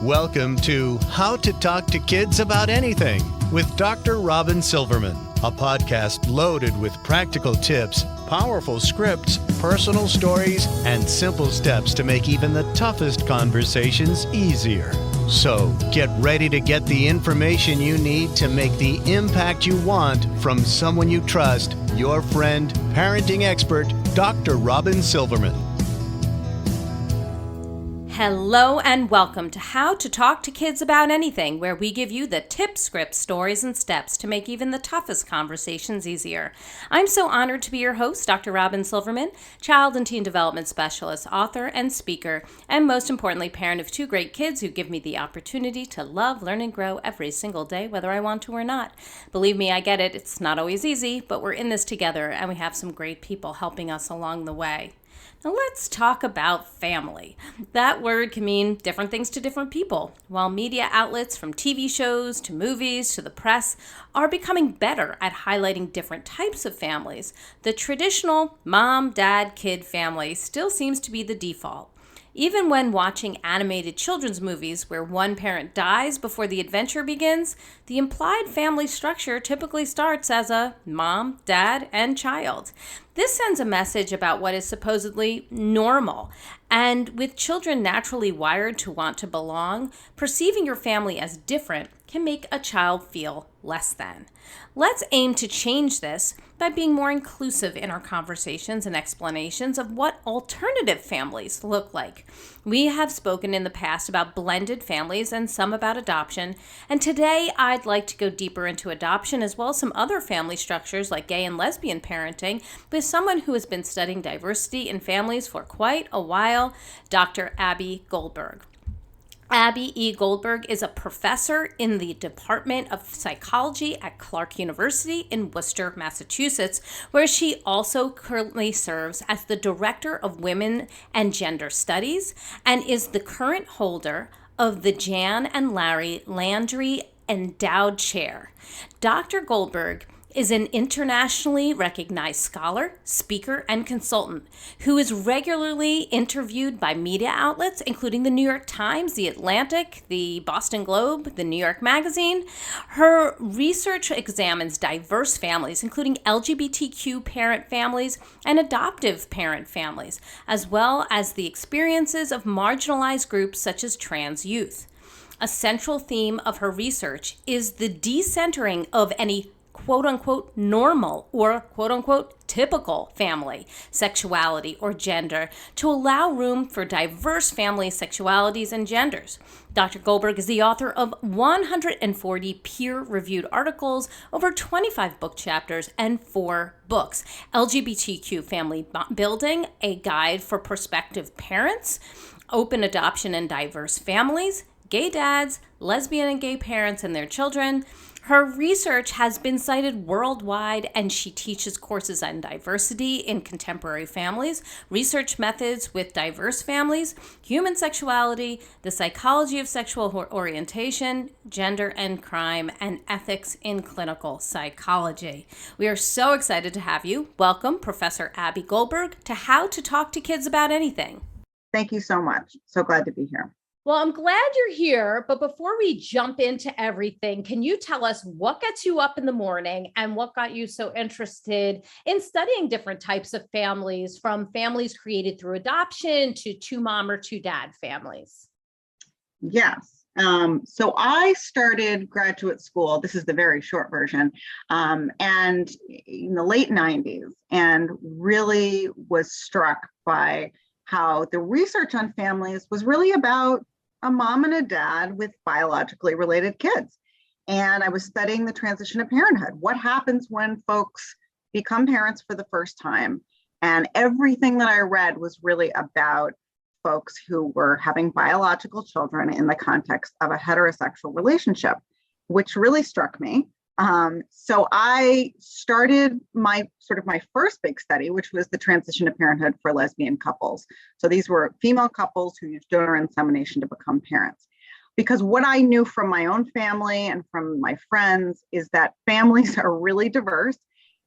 Welcome to How to Talk to Kids About Anything with Dr. Robyn Silverman, a podcast loaded with practical tips, powerful scripts, personal stories, and simple steps to make even the toughest conversations easier. So get ready to get the information you need to make the impact you want from someone you trust, your friend, parenting expert, Dr. Robyn Silverman. Hello and welcome to How to Talk to Kids About Anything, where we give you the tips, scripts, stories, and steps to make even the toughest conversations easier. I'm so honored to be your host, Dr. Robyn Silverman, child and teen development specialist, author, and speaker, and most importantly, parent of two great kids who give me the opportunity to love, learn, and grow every single day, whether I want to or not. Believe me, I get it. It's not always easy, but we're in this together, and we have some great people helping us along the way. Now let's talk about family. That word can mean different things to different people. While media outlets from TV shows to movies to the press are becoming better at highlighting different types of families, the traditional mom, dad, kid family still seems to be the default. Even when watching animated children's movies where one parent dies before the adventure begins, the implied family structure typically starts as a mom, dad, and child. This sends a message about what is supposedly normal. And with children naturally wired to want to belong, perceiving your family as different can make a child feel less than. Let's aim to change this by being more inclusive in our conversations and explanations of what alternative families look like. We have spoken in the past about blended families and some about adoption, and today I'd like to go deeper into adoption as well as some other family structures like gay and lesbian parenting with someone who has been studying diversity in families for quite a while, Dr. Abbie Goldberg. Abbie E. Goldberg is a professor in the Department of Psychology at Clark University in Worcester, Massachusetts, where she also currently serves as the Director of Women and Gender Studies and is the current holder of the Jan and Larry Landry Endowed Chair. Dr. Goldberg is an internationally recognized scholar, speaker, and consultant who is regularly interviewed by media outlets, including the New York Times, The Atlantic, the Boston Globe, the New York Magazine. Her research examines diverse families, including LGBTQ parent families and adoptive parent families, as well as the experiences of marginalized groups such as trans youth. A central theme of her research is the decentering of any quote-unquote normal or quote-unquote typical family, sexuality, or gender to allow room for diverse family sexualities and genders. Dr. Goldberg is the author of 140 peer-reviewed articles, over 25 book chapters, and 4 books. LGBTQ Family Building, A Guide for Prospective Parents, Open Adoption and Diverse Families, Gay Dads, Lesbian and Gay Parents and Their Children. Her research has been cited worldwide, and she teaches courses on diversity in contemporary families, research methods with diverse families, human sexuality, the psychology of sexual orientation, gender and crime, and ethics in clinical psychology. We are so excited to have you. Welcome, Professor Abbie Goldberg, to How to Talk to Kids About Anything. Thank you so much. So glad to be here. Well, I'm glad you're here, but before we jump into everything, can you tell us what gets you up in the morning and what got you so interested in studying different types of families, from families created through adoption to two mom or two dad families? Yes. So I started graduate school, this is the very short version, and in the late 90s, and really was struck by how the research on families was really about a mom and a dad with biologically related kids. And I was studying the transition of parenthood. What happens when folks become parents for the first time? And everything that I read was really about folks who were having biological children in the context of a heterosexual relationship, which really struck me. So I started my first big study, which was the transition of parenthood for lesbian couples. So these were female couples who used donor insemination to become parents. Because what I knew from my own family and from my friends is that families are really diverse,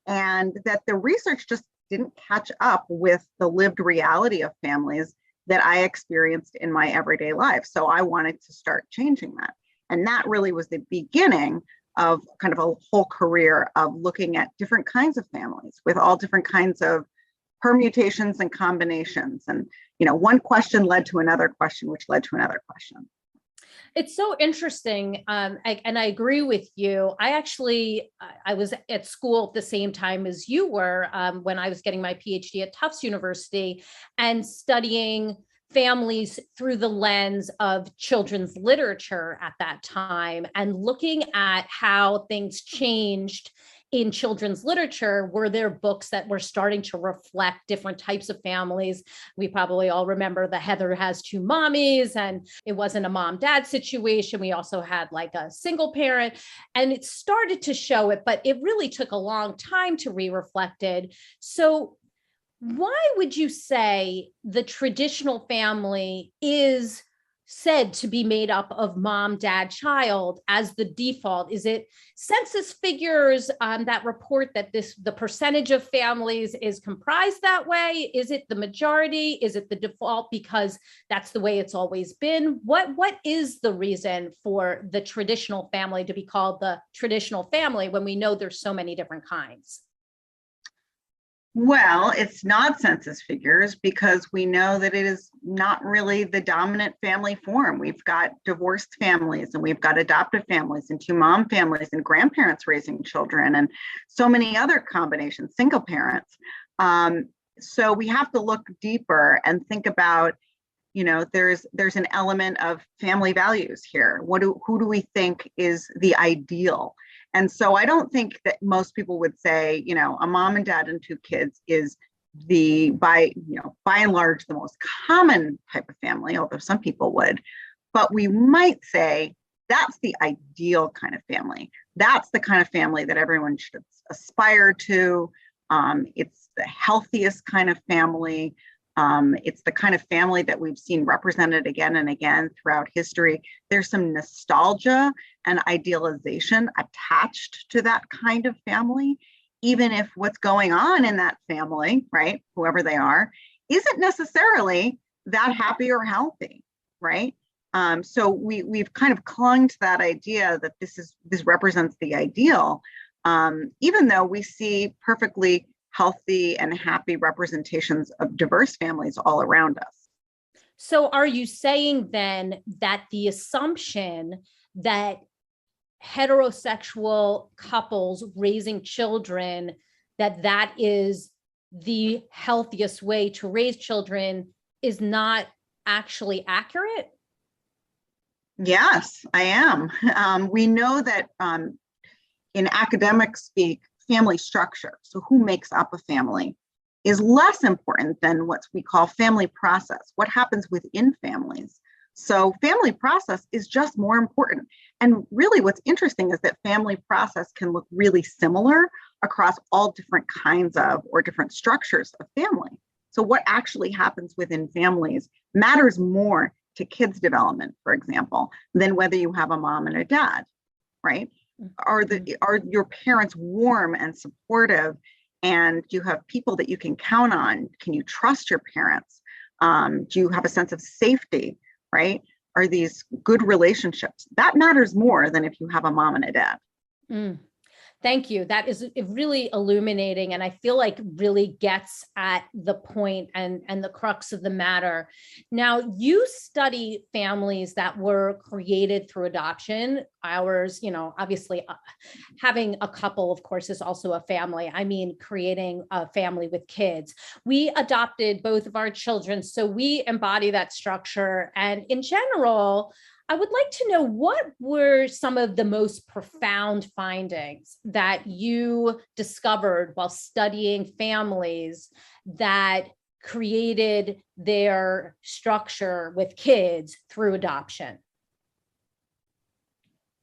and that the research just didn't catch up with the lived reality of families that I experienced in my everyday life. So I wanted to start changing that. And that really was the beginning of kind of a whole career of looking at different kinds of families with all different kinds of permutations and combinations. And, one question led to another question, which led to another question. It's so interesting. And I agree with you. I was at school at the same time as you were when I was getting my Ph.D. at Tufts University and studying families through the lens of children's literature at that time, and looking at how things changed in children's literature. Were there books that were starting to reflect different types of families? We probably all remember the Heather Has Two Mommies, and it wasn't a mom-dad situation. We also had like a single parent, and it started to show it, but it really took a long time to re-reflect it. So why would you say the traditional family is said to be made up of mom, dad, child as the default? Is it census figures that report that the percentage of families is comprised that way? Is it the majority? Is it the default because that's the way it's always been? What is the reason for the traditional family to be called the traditional family when we know there's so many different kinds? Well, it's not census figures because we know that it is not really the dominant family form. We've got divorced families and we've got adoptive families and two mom families and grandparents raising children and so many other combinations, single parents. So we have to look deeper and think about, there's an element of family values here. Who do we think is the ideal? And so I don't think that most people would say, a mom and dad and two kids is by and large, the most common type of family, although some people would. But we might say that's the ideal kind of family. That's the kind of family that everyone should aspire to. It's the healthiest kind of family. It's the kind of family that we've seen represented again and again throughout history. There's some nostalgia and idealization attached to that kind of family, even if what's going on in that family, right, whoever they are, isn't necessarily that happy or healthy, right? So we've kind of clung to that idea that this represents the ideal, even though we see perfectly healthy and happy representations of diverse families all around us. So are you saying then that the assumption that heterosexual couples raising children, that is the healthiest way to raise children, is not actually accurate? Yes, I am. We know that in academic speak, family structure, so who makes up a family, is less important than what we call family process, what happens within families. So family process is just more important. And really what's interesting is that family process can look really similar across all different kinds of or different structures of family. So what actually happens within families matters more to kids' development, for example, than whether you have a mom and a dad, right? Are your parents warm and supportive, and do you have people that you can count on? Can you trust your parents? Do you have a sense of safety, right? Are these good relationships? That matters more than if you have a mom and a dad. Thank you. That is really illuminating, and I feel like really gets at the point and the crux of the matter. Now, you study families that were created through adoption. Ours, obviously having a couple, of course, is also a family. I mean, creating a family with kids. We adopted both of our children, so we embody that structure. And in general, I would like to know, what were some of the most profound findings that you discovered while studying families that created their structure with kids through adoption?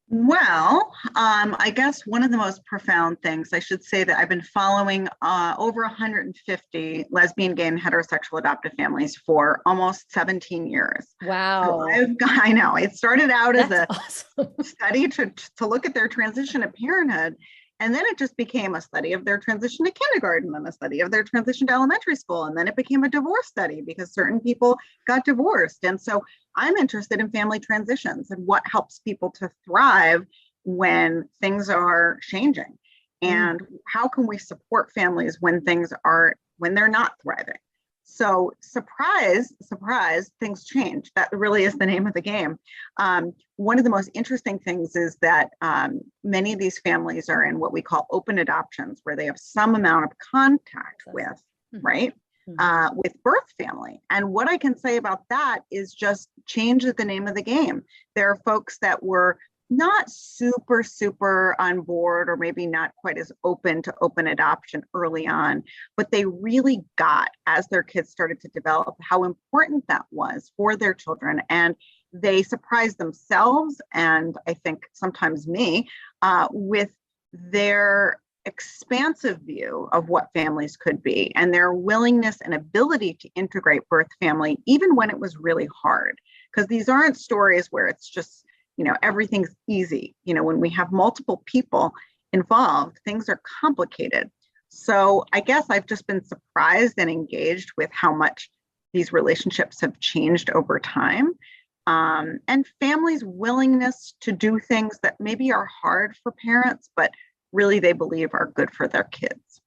Well, I guess one of the most profound things, I should say that I've been following over 150 lesbian, gay, and heterosexual adoptive families for almost 17 years. Wow. So I know, it started out as That's a awesome. study to look at their transition to parenthood. And then it just became a study of their transition to kindergarten and a study of their transition to elementary school. And then it became a divorce study because certain people got divorced. And so I'm interested in family transitions and what helps people to thrive when things are changing. And how can we support families when they're not thriving? So surprise, surprise, things change. That really is the name of the game. One of the most interesting things is that many of these families are in what we call open adoptions, where they have some amount of contact with, right? With birth family. And what I can say about that is just change is the name of the game. There are folks that were not super on board, or maybe not quite as open to open adoption early on, but they really got, as their kids started to develop, how important that was for their children. And they surprised themselves, and I think sometimes me, with their expansive view of what families could be and their willingness and ability to integrate birth family, even when it was really hard. Because these aren't stories where it's just, everything's easy. When we have multiple people involved, things are complicated. So I guess I've just been surprised and engaged with how much these relationships have changed over time. And families' willingness to do things that maybe are hard for parents, but really they believe are good for their kids.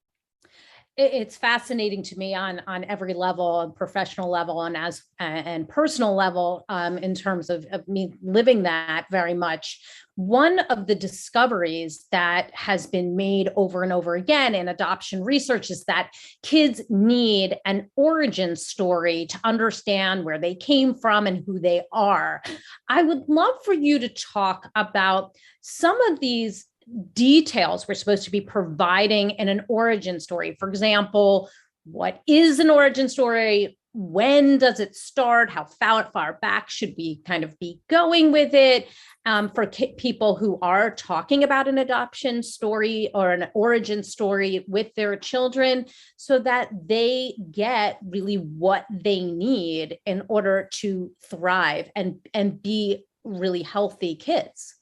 It's fascinating to me on every level, and professional level and personal level, in terms of me living that very much. One of the discoveries that has been made over and over again in adoption research is that kids need an origin story to understand where they came from and who they are. I would love for you to talk about some of these details we're supposed to be providing in an origin story. For example, what is an origin story? When does it start? How far back should we kind of be going with it? For people who are talking about an adoption story or an origin story with their children, so that they get really what they need in order to thrive and be really healthy kids.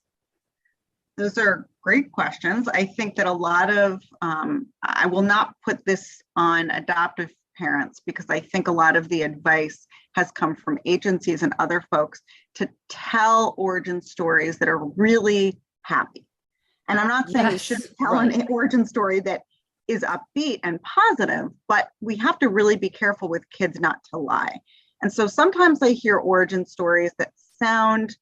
Those are great questions. I think that a lot of, I will not put this on adoptive parents, because I think a lot of the advice has come from agencies and other folks to tell origin stories that are really happy. And I'm not saying you shouldn't tell an origin story that is upbeat and positive, but we have to really be careful with kids not to lie. And so sometimes I hear origin stories that sound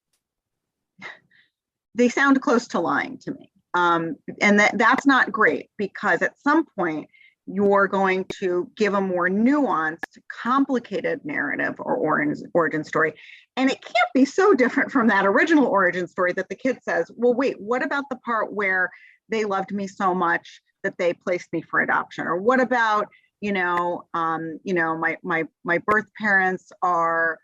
close to lying to me. And that's not great, because at some point you're going to give a more nuanced, complicated narrative or origin story. And it can't be so different from that original origin story that the kid says, well, wait, what about the part where they loved me so much that they placed me for adoption? Or what about, my birth parents are,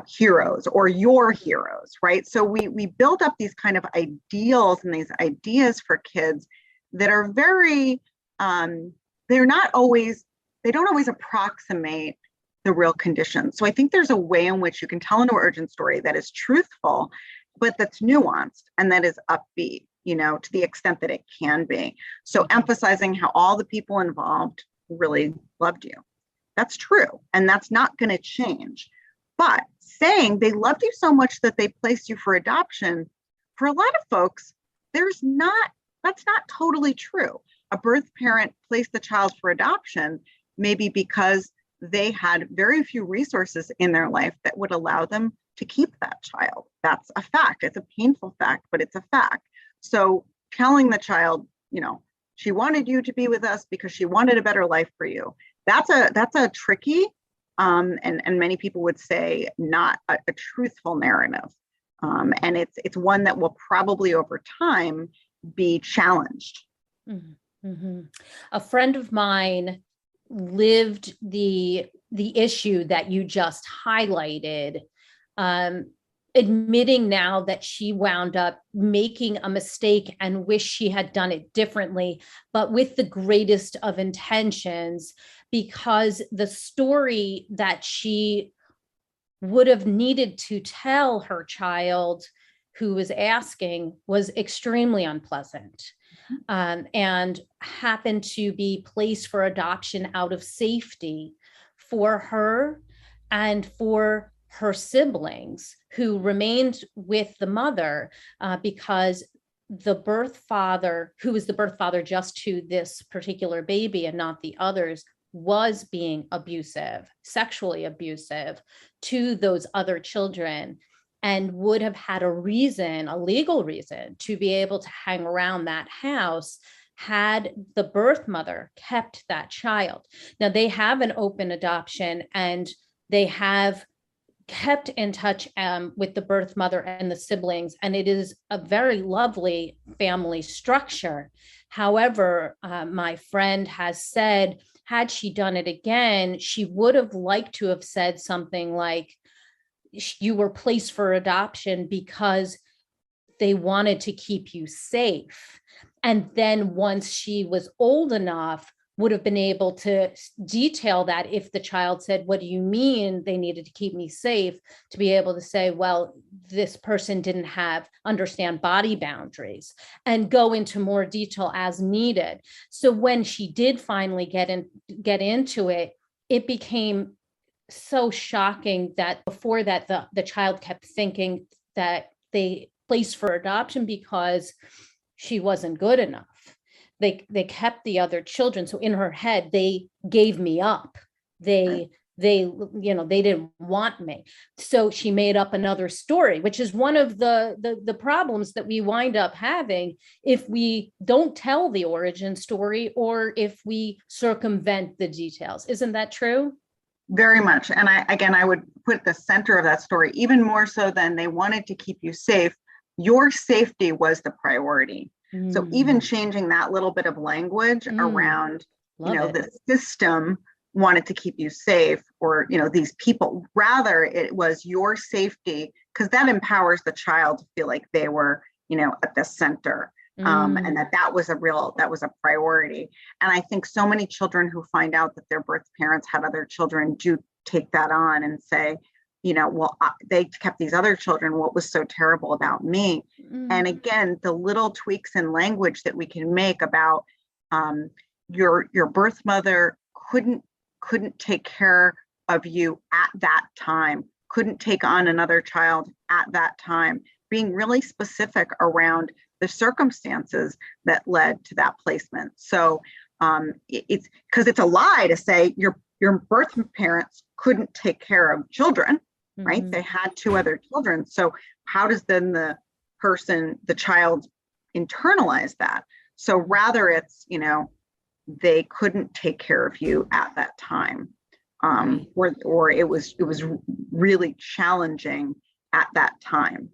heroes, or your heroes, right? So we build up these kind of ideals and these ideas for kids that are very, they don't always approximate the real conditions. So I think there's a way in which you can tell an origin story that is truthful, but that's nuanced and that is upbeat, to the extent that it can be. So emphasizing how all the people involved really loved you. That's true. And that's not going to change. But saying they loved you so much that they placed you for adoption, for a lot of folks, that's not totally true. A birth parent placed the child for adoption, maybe because they had very few resources in their life that would allow them to keep that child. That's a fact. It's a painful fact, but it's a fact. So telling the child, she wanted you to be with us because she wanted a better life for you. That's a tricky, and many people would say not a truthful narrative. And it's one that will probably over time be challenged. Mm-hmm. Mm-hmm. A friend of mine lived the issue that you just highlighted, admitting now that she wound up making a mistake and wish she had done it differently, but with the greatest of intentions, because the story that she would have needed to tell her child who was asking was extremely unpleasant, and happened to be placed for adoption out of safety for her and for her siblings, who remained with the mother because the birth father, who was the birth father just to this particular baby and not the others, was being abusive, sexually abusive to those other children, and would have had a reason, a legal reason, to be able to hang around that house had the birth mother kept that child. Now, they have an open adoption, and they have kept in touch with the birth mother and the siblings, and it is a very lovely family structure. However, my friend has said, had she done it again, she would have liked to have said something like, you were placed for adoption because they wanted to keep you safe. And then once she was old enough, would have been able to detail that if the child said, what do you mean they needed to keep me safe? To be able to say, well, this person didn't understand body boundaries, and go into more detail as needed. So when she did finally get into it, it became so shocking that before that, the child kept thinking that they placed for adoption because she wasn't good enough. They kept the other children. So in her head, they gave me up. They didn't want me. So she made up another story, which is one of the problems that we wind up having if we don't tell the origin story, or if we circumvent the details. Isn't that true? Very much. And I would put the center of that story, even more so than they wanted to keep you safe. Your safety was the priority. So even changing that little bit of language around, the system wanted to keep you safe, or, these people, rather it was your safety, because that empowers the child to feel like they were, at the center. And that was a priority. And I think so many children who find out that their birth parents had other children do take that on and say, they kept these other children. What was so terrible about me? And again, the little tweaks in language that we can make about your birth mother couldn't take care of you at that time, couldn't take on another child at that time, being really specific around the circumstances that led to that placement. So it's because it's a lie to say your birth parents couldn't take care of children, right? They had two other children. So how does then the child internalize that? So rather it's, they couldn't take care of you at that time. Or it was really challenging at that time.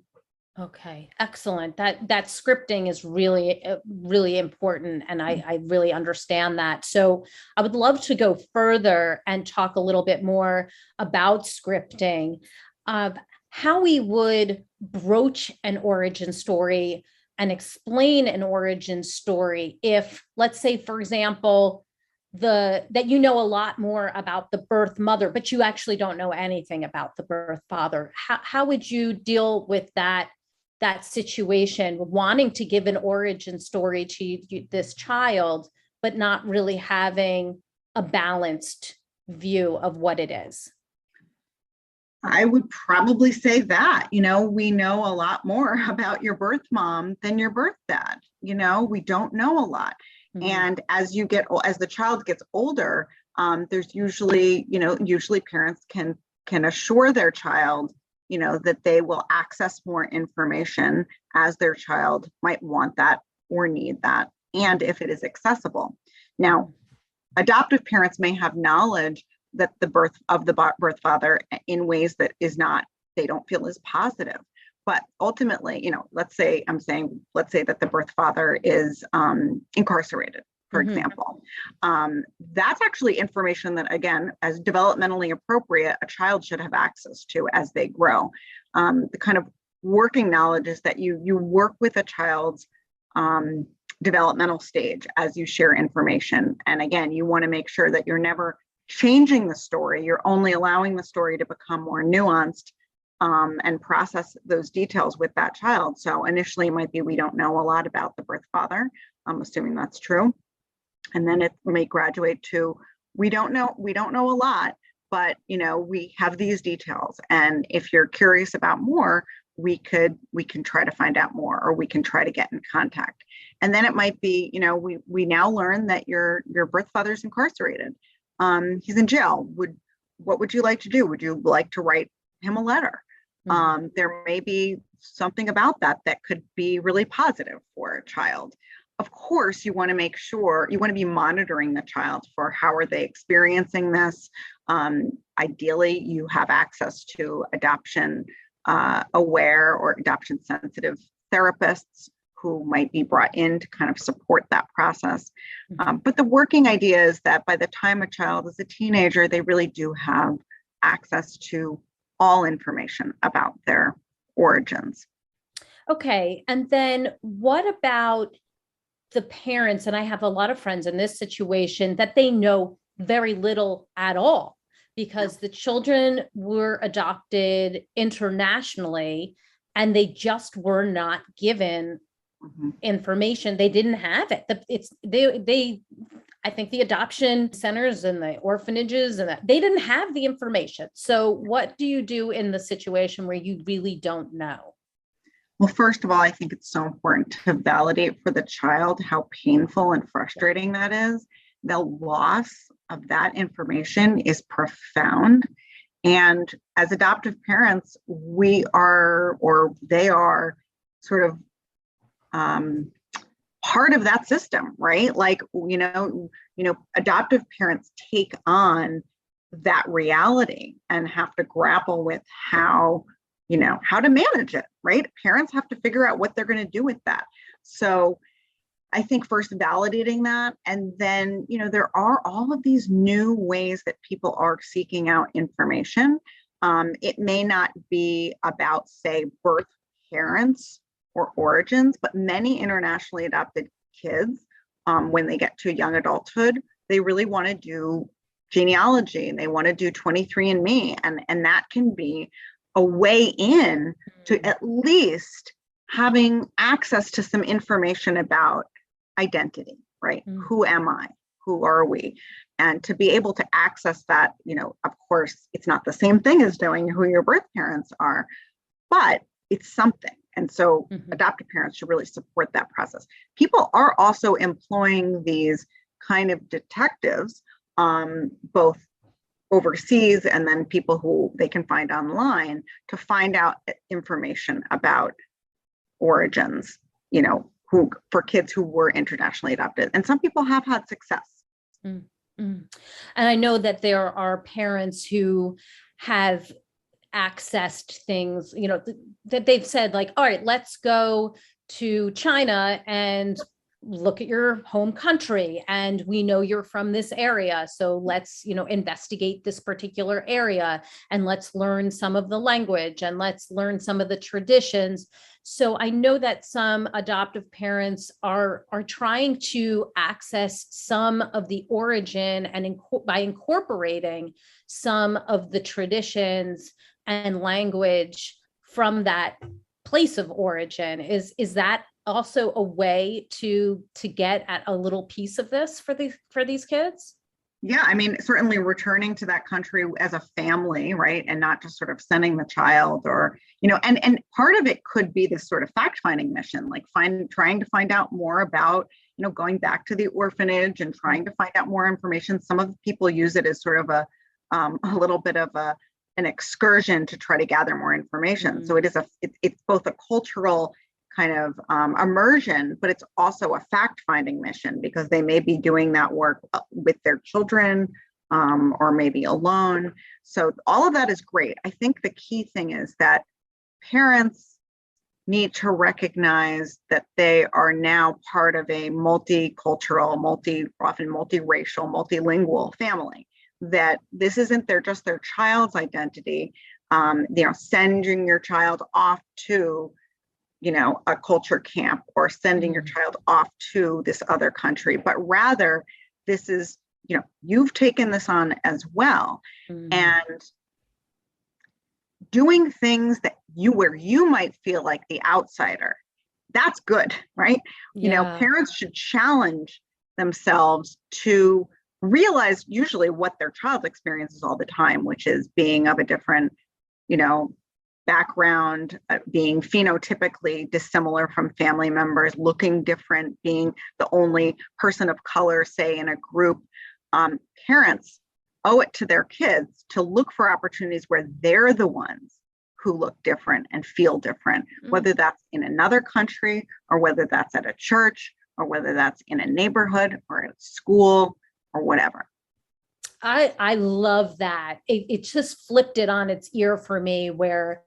Okay, excellent. That scripting is really, really important. And I really understand that. So I would love to go further and talk a little bit more about scripting, how we would broach an origin story and explain an origin story if, let's say, for example, that a lot more about the birth mother, but you actually don't know anything about the birth father. How would you deal with that situation, wanting to give an origin story to this child, but not really having a balanced view of what it is? I would probably say that, we know a lot more about your birth mom than your birth dad. We don't know a lot. And as the child gets older, there's usually parents can assure their child, that they will access more information as their child might want that or need that, and if it is accessible. Now, adoptive parents may have knowledge that the birth father in ways that they don't feel is positive. But ultimately, let's say that the birth father is incarcerated, for example. That's actually information that, again, as developmentally appropriate, a child should have access to as they grow. The kind of working knowledge is that you work with a child's developmental stage as you share information. And again, you want to make sure that you're never changing the story. You're only allowing the story to become more nuanced and process those details with that child. So initially it might be, we don't know a lot about the birth father. I'm assuming that's true. And then it may graduate to, we don't know a lot, but we have these details. And if you're curious about more, we can try to find out more, or we can try to get in contact. And then it might be, we now learn that your birth father's incarcerated. He's in jail. What would you like to do? Would you like to write him a letter? There may be something about that could be really positive for a child. Of course, you want to make sure, you want to be monitoring the child for how are they experiencing this. Ideally, you have access to adoption aware or adoption sensitive therapists who might be brought in to kind of support that process. But the working idea is that by the time a child is a teenager, they really do have access to all information about their origins. Okay. And then what about the parents? And I have a lot of friends in this situation that they know very little at all, because the children were adopted internationally and they just were not given information. They didn't have it. I think the adoption centers and the orphanages and that, they didn't have the information. So what do you do in the situation where you really don't know? Well, first of all, I think it's so important to validate for the child how painful and frustrating that is. The loss of that information is profound. And as adoptive parents, we are, or they are, sort of part of that system, right? Like, adoptive parents take on that reality and have to grapple with how to manage it, right? Parents have to figure out what they're going to do with that. So I think first validating that, and then, there are all of these new ways that people are seeking out information. It may not be about, say, birth parents or origins, but many internationally adopted kids, when they get to young adulthood, they really want to do genealogy and they want to do 23andMe, and that can be a way in to at least having access to some information about identity, right? Who am I? Who are we? And to be able to access that, of course, it's not the same thing as knowing who your birth parents are, but it's something. And so adoptive parents should really support that process. People are also employing these kind of detectives, both overseas and then people who they can find online, to find out information about origins, who, for kids who were internationally adopted. And some people have had success. And I know that there are parents who have accessed things, that they've said, like, all right, let's go to China and look at your home country. And we know you're from this area. So let's, investigate this particular area, and let's learn some of the language, and let's learn some of the traditions. So I know that some adoptive parents are trying to access some of the origin and by incorporating some of the traditions and language from that place of origin. Is that also a way to get at a little piece of this for these kids? Yeah, I mean, certainly returning to that country as a family, right? And not just sort of sending the child, or, and part of it could be this sort of fact-finding mission, like trying to find out more about, going back to the orphanage and trying to find out more information. Some of the people use it as sort of a little bit of an excursion to try to gather more information. So it's both a cultural kind of immersion, but it's also a fact-finding mission, because they may be doing that work with their children, or maybe alone. So all of that is great. I think the key thing is that parents need to recognize that they are now part of a multicultural, often multiracial, multilingual family, that this isn't just their child's identity. Sending your child off to a culture camp, or sending your child off to this other country, but rather this is, you've taken this on as well. And doing things where you might feel like the outsider. That's good, right? Yeah. Parents should challenge themselves to realize usually what their child experiences all the time, which is being of a different, background, being phenotypically dissimilar from family members, looking different, being the only person of color, say, in a group. Parents owe it to their kids to look for opportunities where they're the ones who look different and feel different, whether that's in another country or whether that's at a church or whether that's in a neighborhood or at school or whatever. I love that. It just flipped it on its ear for me where,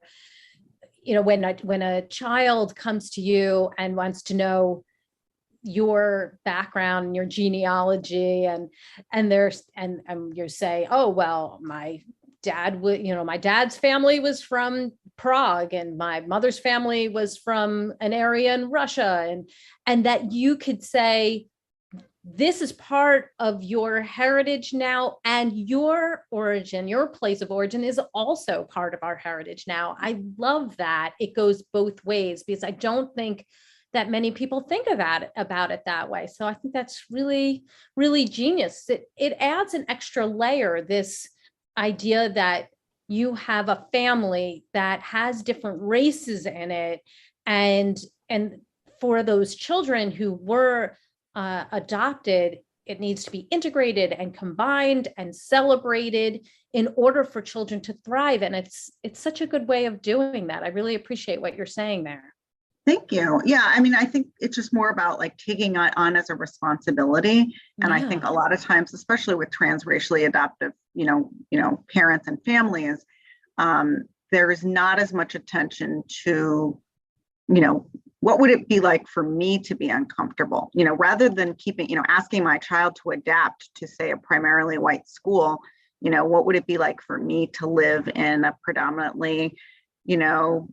when a child comes to you and wants to know your background and your genealogy and you say, oh, well, my dad's family was from Prague and my mother's family was from an area in Russia. And that you could say, this is part of your heritage now, and your origin, your place of origin is also part of our heritage now. I love that. It goes both ways because I don't think that many people think about it that way. So I think that's really, really genius. It adds an extra layer, this idea that you have a family that has different races in it. And for those children who were adopted, it needs to be integrated and combined and celebrated in order for children to thrive. And it's such a good way of doing that. I really appreciate what you're saying there. Thank you. Yeah, I think it's just more about like taking it on as a responsibility. And I think a lot of times, especially with transracially adoptive, parents and families, there is not as much attention to, what would it be like for me to be uncomfortable, rather than asking my child to adapt to, say, a primarily white school, what would it be like for me to live in a predominantly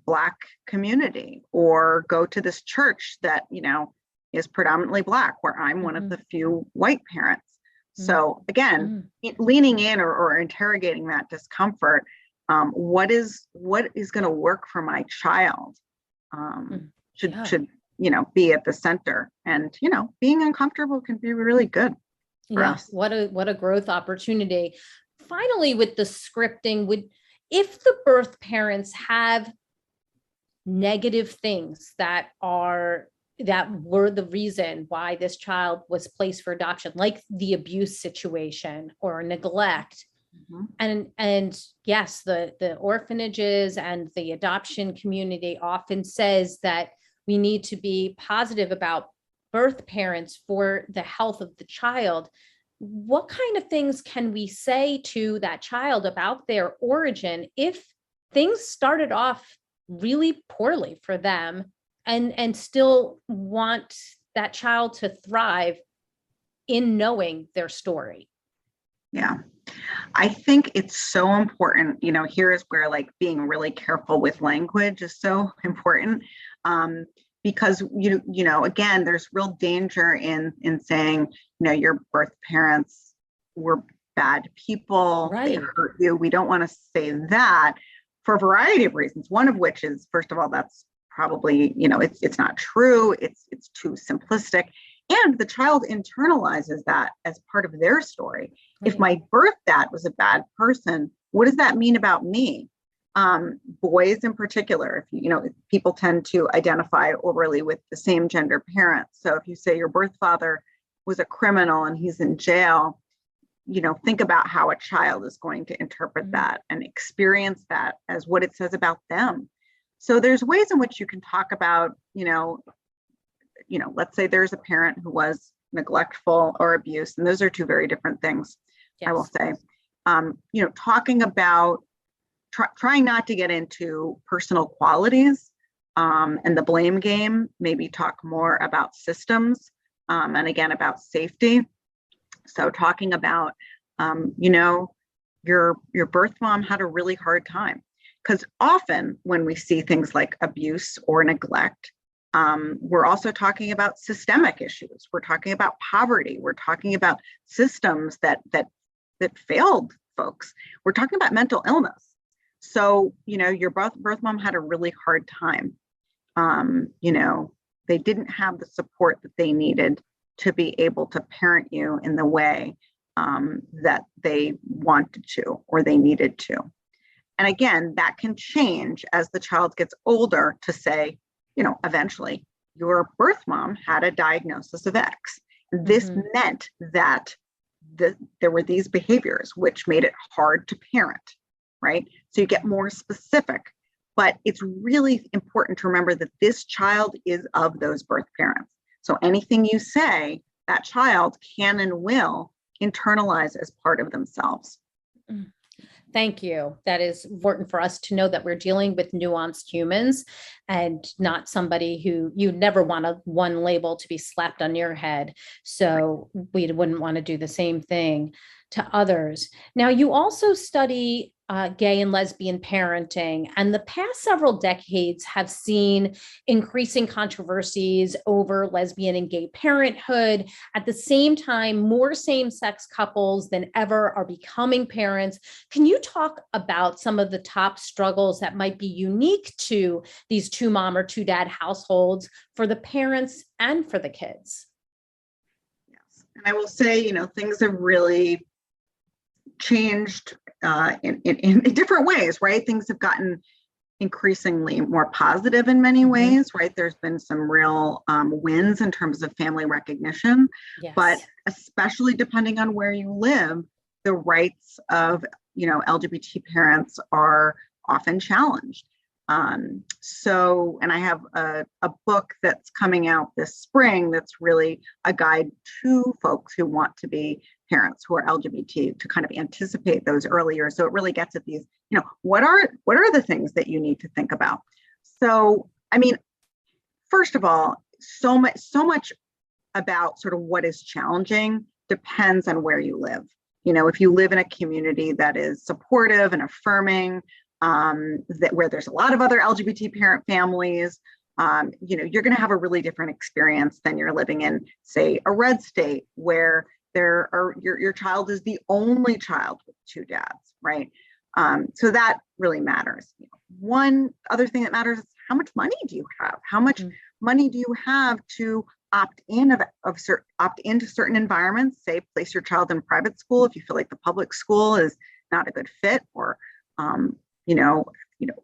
Black community, or go to this church that, is predominantly Black, where I'm one of the few white parents. So again, leaning in or interrogating that discomfort, what is going to work for my child should be at the center. And, being uncomfortable can be really good for us. What a growth opportunity. Finally, with the scripting, if the birth parents have negative things that were the reason why this child was placed for adoption, like the abuse situation or neglect, and yes, the orphanages and the adoption community often says that we need to be positive about birth parents for the health of the child. What kind of things can we say to that child about their origin if things started off really poorly for them and still want that child to thrive in knowing their story? Yeah, I think it's so important. Here is where like being really careful with language is so important. Because again, there's real danger in saying, your birth parents were bad people, right? They hurt you. We don't want to say that for a variety of reasons. One of which is, first of all, that's probably, it's not true. It's too simplistic. And the child internalizes that as part of their story. Right. If my birth dad was a bad person, what does that mean about me? Boys in particular, if people tend to identify overly with the same gender parents. So if you say your birth father was a criminal and he's in jail, think about how a child is going to interpret that and experience that as what it says about them. So there's ways in which you can talk about, let's say there's a parent who was neglectful or abused, and those are two very different things. Yes. I will say, talking about trying not to get into personal qualities and the blame game, maybe talk more about systems and again, about safety. So talking about, your birth mom had a really hard time, because often when we see things like abuse or neglect, we're also talking about systemic issues. We're talking about poverty. We're talking about systems that failed folks. We're talking about mental illness. So, your birth mom had a really hard time. They didn't have the support that they needed to be able to parent you in the way that they wanted to or they needed to. And again, that can change as the child gets older to say, eventually your birth mom had a diagnosis of X. This meant that there were these behaviors which made it hard to parent, right? So you get more specific, but it's really important to remember that this child is of those birth parents. So anything you say, that child can and will internalize as part of themselves. Thank you. That is important for us to know that we're dealing with nuanced humans and not somebody who you never want one label to be slapped on your head. So we wouldn't want to do the same thing to others. Now, you also study gay and lesbian parenting, and the past several decades have seen increasing controversies over lesbian and gay parenthood. At the same time, more same-sex couples than ever are becoming parents. Can you talk about some of the top struggles that might be unique to these two mom or two dad households for the parents and for the kids? Yes, and I will say, things have really changed in different ways, right? Things have gotten increasingly more positive in many ways, right? There's been some real wins in terms of family recognition, but especially depending on where you live, the rights of, LGBT parents are often challenged. And I have a book that's coming out this spring that's really a guide to folks who want to be parents who are LGBT to kind of anticipate those earlier. So it really gets at these, what are the things that you need to think about? So, first of all, so much about sort of what is challenging depends on where you live. If you live in a community that is supportive and affirming, where there's a lot of other LGBT parent families, you're going to have a really different experience than you're living in, say, a red state where your child is the only child with two dads, right? So that really matters. One other thing that matters is how much money do you have? How much money do you have to opt into certain environments? Say, place your child in private school if you feel like the public school is not a good fit, or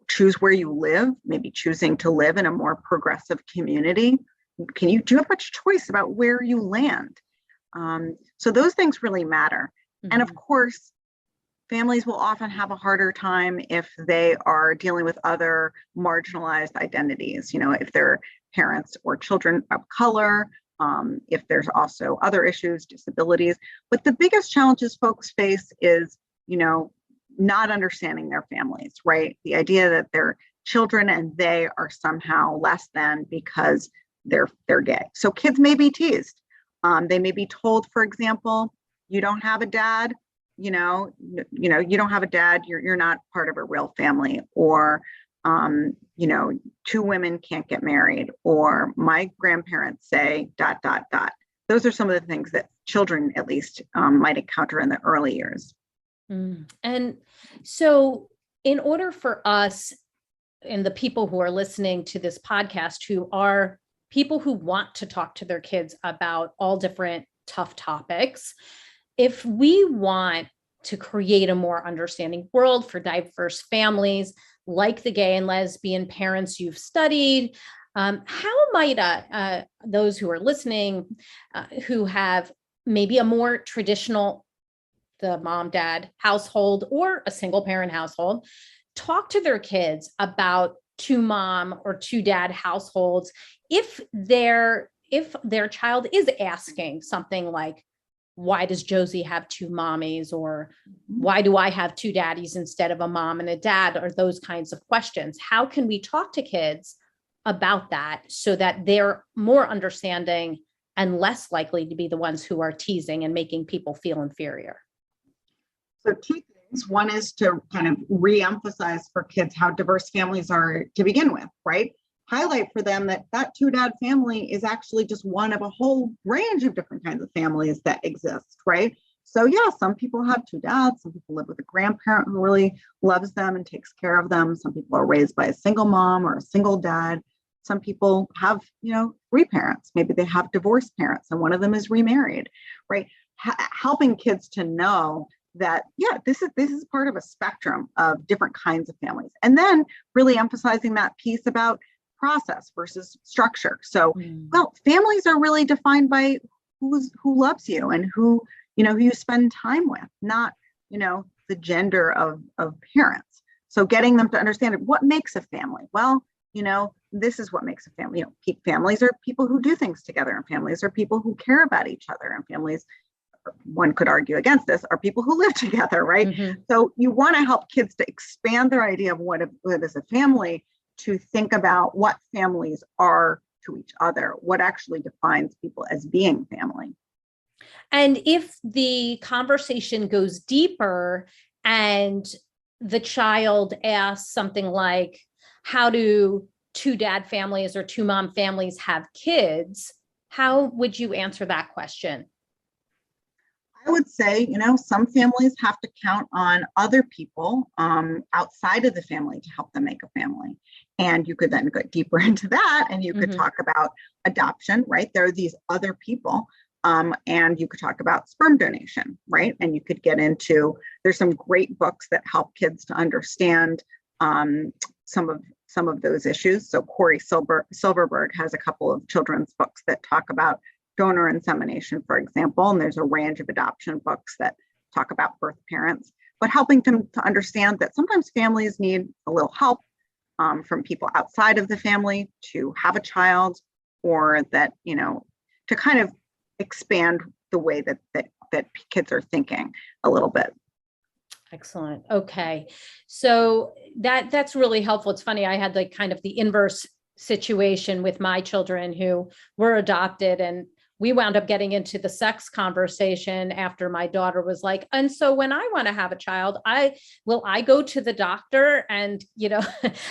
choose where you live, maybe choosing to live in a more progressive community. Do you have much choice about where you land? So those things really matter. And of course, families will often have a harder time if they are dealing with other marginalized identities, if they're parents or children of color, if there's also other issues, disabilities. But the biggest challenges folks face is, not understanding their families, right? The idea that their children and they are somehow less than because they're gay. So kids may be teased. They may be told, for example, you don't have a dad, you don't have a dad, you're not part of a real family, or two women can't get married, or my grandparents say ... Those are some of the things that children at least might encounter in the early years. And so in order for us and the people who are listening to this podcast, who are people who want to talk to their kids about all different tough topics, if we want to create a more understanding world for diverse families, like the gay and lesbian parents you've studied, how might those who are listening, who have maybe a more traditional, the mom, dad household or a single parent household, talk to their kids about two mom or two dad households if their child is asking something like, why does Josie have two mommies, or why do I have two daddies instead of a mom and a dad, or those kinds of questions? How can we talk to kids about that so that they're more understanding and less likely to be the ones who are teasing and making people feel inferior? So two things. One is to kind of re-emphasize for kids how diverse families are to begin with, right? Highlight for them that two dad family is actually just one of a whole range of different kinds of families that exist, right? So yeah, some people have two dads, some people live with a grandparent who really loves them and takes care of them. Some people are raised by a single mom or a single dad. Some people have, three parents. Maybe they have divorced parents and one of them is remarried, right? Helping kids to know that, yeah, this is part of a spectrum of different kinds of families. And then really emphasizing that piece about process versus structure. So, well, families are really defined by who loves you and who you spend time with, not, the gender of parents. So getting them to understand what makes a family. Well, this is what makes a family. Families are people who do things together, and families are people who care about each other, and families, one could argue against this, are people who live together, right? Mm-hmm. So you want to help kids to expand their idea of what is a family, to think about what families are to each other, what actually defines people as being family. And if the conversation goes deeper and the child asks something like, how do two dad families or two mom families have kids? How would you answer that question? I would say, some families have to count on other people outside of the family to help them make a family. And you could then go deeper into that, and you could talk about adoption, right? There are these other people. And you could talk about sperm donation, right? And you could get into, there's some great books that help kids to understand some of those issues. So Corey Silverberg has a couple of children's books that talk about donor insemination, for example, and there's a range of adoption books that talk about birth parents, but helping them to understand that sometimes families need a little help from people outside of the family to have a child, or that, to kind of expand the way that kids are thinking a little bit. Excellent. Okay. So that's really helpful. It's funny. I had kind of the inverse situation with my children who were adopted, and we wound up getting into the sex conversation after my daughter was like, and so when I want to have a child, I go to the doctor and,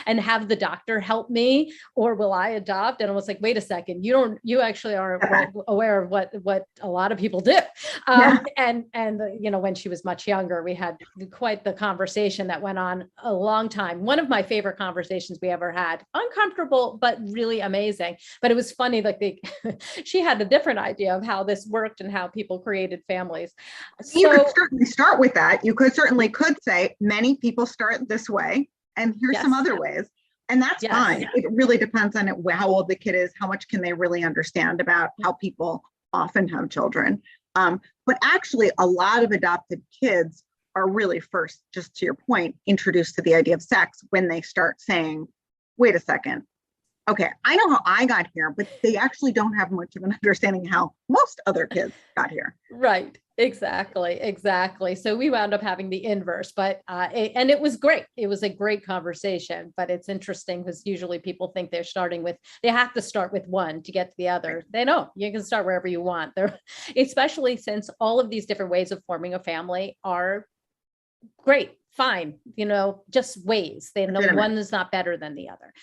and have the doctor help me, or will I adopt? And I was like, wait a second, you actually aren't aware of what a lot of people do. And when she was much younger, we had quite the conversation that went on a long time. One of my favorite conversations we ever had, uncomfortable, but really amazing. But it was funny, she had a different idea of how this worked and how people created families. You could certainly start with that. You could say many people start this way, and here's some other ways, and that's fine. It really depends on how old the kid is, how much can they really understand about how people often have children. But actually, a lot of adopted kids are really first, just to your point, introduced to the idea of sex when they start saying, wait a second, okay, I know how I got here, but they actually don't have much of an understanding how most other kids got here. Right. Exactly. So we wound up having the inverse, but and it was great. It was a great conversation, but it's interesting because usually people think they have to start with one to get to the other. They don't. You can start wherever you want. Especially since all of these different ways of forming a family are great. Fine, just ways. One is not better than the other.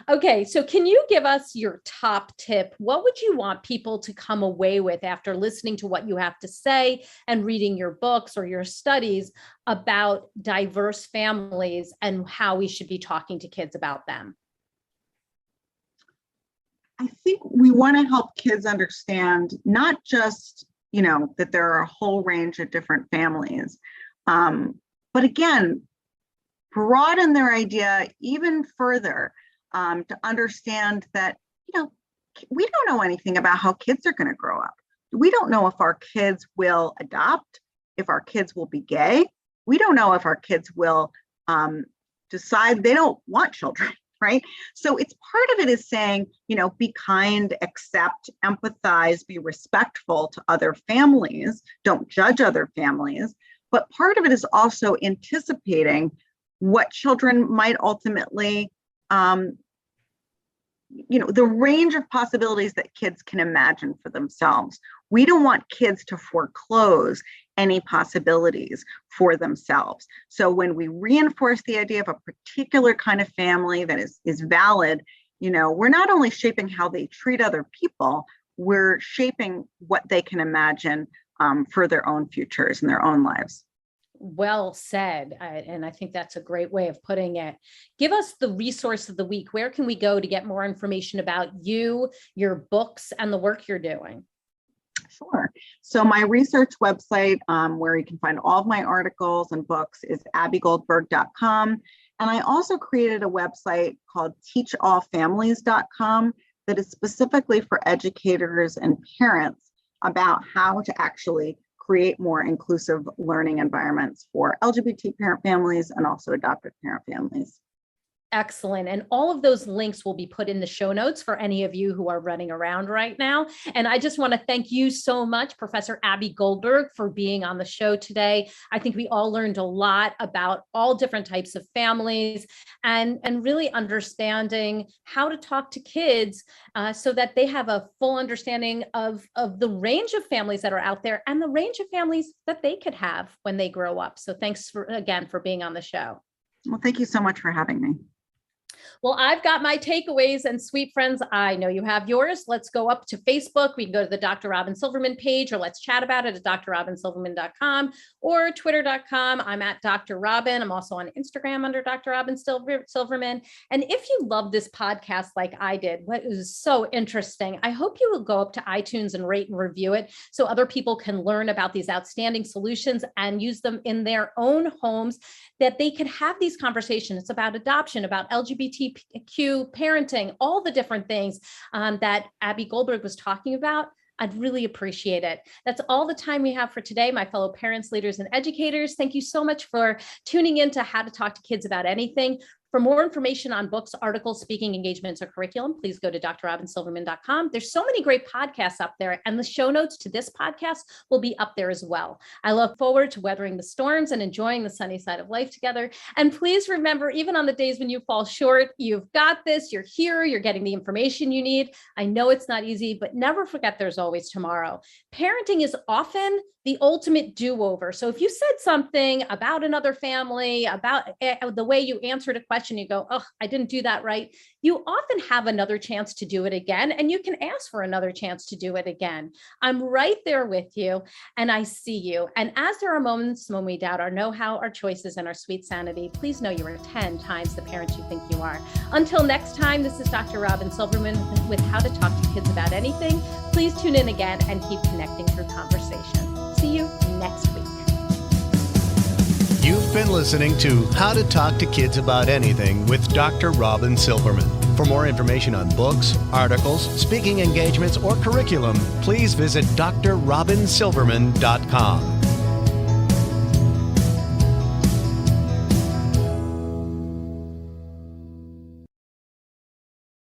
Okay, so can you give us your top tip? What would you want people to come away with after listening to what you have to say and reading your books or your studies about diverse families and how we should be talking to kids about them? I think we want to help kids understand not just, that there are a whole range of different families, but again, broaden their idea even further to understand that, we don't know anything about how kids are going to grow up. We don't know if our kids will adopt, if our kids will be gay. We don't know if our kids will decide they don't want children, right? So it's part of it is saying, be kind, accept, empathize, be respectful to other families, don't judge other families. But part of it is also anticipating what children might ultimately, the range of possibilities that kids can imagine for themselves. We don't want kids to foreclose any possibilities for themselves. So when we reinforce the idea of a particular kind of family that is valid, we're not only shaping how they treat other people, we're shaping what they can imagine for their own futures and their own lives. Well said. And I think that's a great way of putting it. Give us the resource of the week. Where can we go to get more information about you, your books, and the work you're doing? Sure. So my research website, where you can find all of my articles and books, is abbiegoldberg.com. And I also created a website called teachallfamilies.com that is specifically for educators and parents about how to actually create more inclusive learning environments for LGBT parent families and also adoptive parent families. Excellent. And all of those links will be put in the show notes for any of you who are running around right now. And I just want to thank you so much, Professor Abbie Goldberg, for being on the show today. I think we all learned a lot about all different types of families and really understanding how to talk to kids so that they have a full understanding of the range of families that are out there and the range of families that they could have when they grow up. So thanks again for being on the show. Well, thank you so much for having me. Well, I've got my takeaways, and sweet friends, I know you have yours. Let's go up to Facebook. We can go to the Dr. Robyn Silverman page, or let's chat about it at drrobynsilverman.com or twitter.com. I'm at Dr. Robyn. I'm also on Instagram under Dr. Robyn Silverman. And if you love this podcast like I did, what is so interesting, I hope you will go up to iTunes and rate and review it so other people can learn about these outstanding solutions and use them in their own homes, that they can have these conversations. It's about adoption, about LGBTQ parenting, all the different things that Abbie Goldberg was talking about. I'd really appreciate it. That's all the time we have for today, my fellow parents, leaders, and educators. Thank you so much for tuning in to How to Talk to Kids About Anything. For more information on books, articles, speaking engagements, or curriculum, please go to drrobynsilverman.com. There's so many great podcasts up there, and the show notes to this podcast will be up there as well. I look forward to weathering the storms and enjoying the sunny side of life together. And please remember, even on the days when you fall short, you've got this, you're here, you're getting the information you need. I know it's not easy, but never forget there's always tomorrow. Parenting is often the ultimate do-over. So if you said something about another family, about the way you answered a question, you go, oh, I didn't do that right. You often have another chance to do it again, and you can ask for another chance to do it again. I'm right there with you, and I see you. And as there are moments when we doubt our know-how, our choices, and our sweet sanity, please know you are 10 times the parent you think you are. Until next time, this is Dr. Robyn Silverman with How to Talk to Kids About Anything. Please tune in again and keep connecting through conversation. See you next week. You've been listening to How to Talk to Kids About Anything with Dr. Robyn Silverman. For more information on books, articles, speaking engagements, or curriculum, please visit drrobynsilverman.com.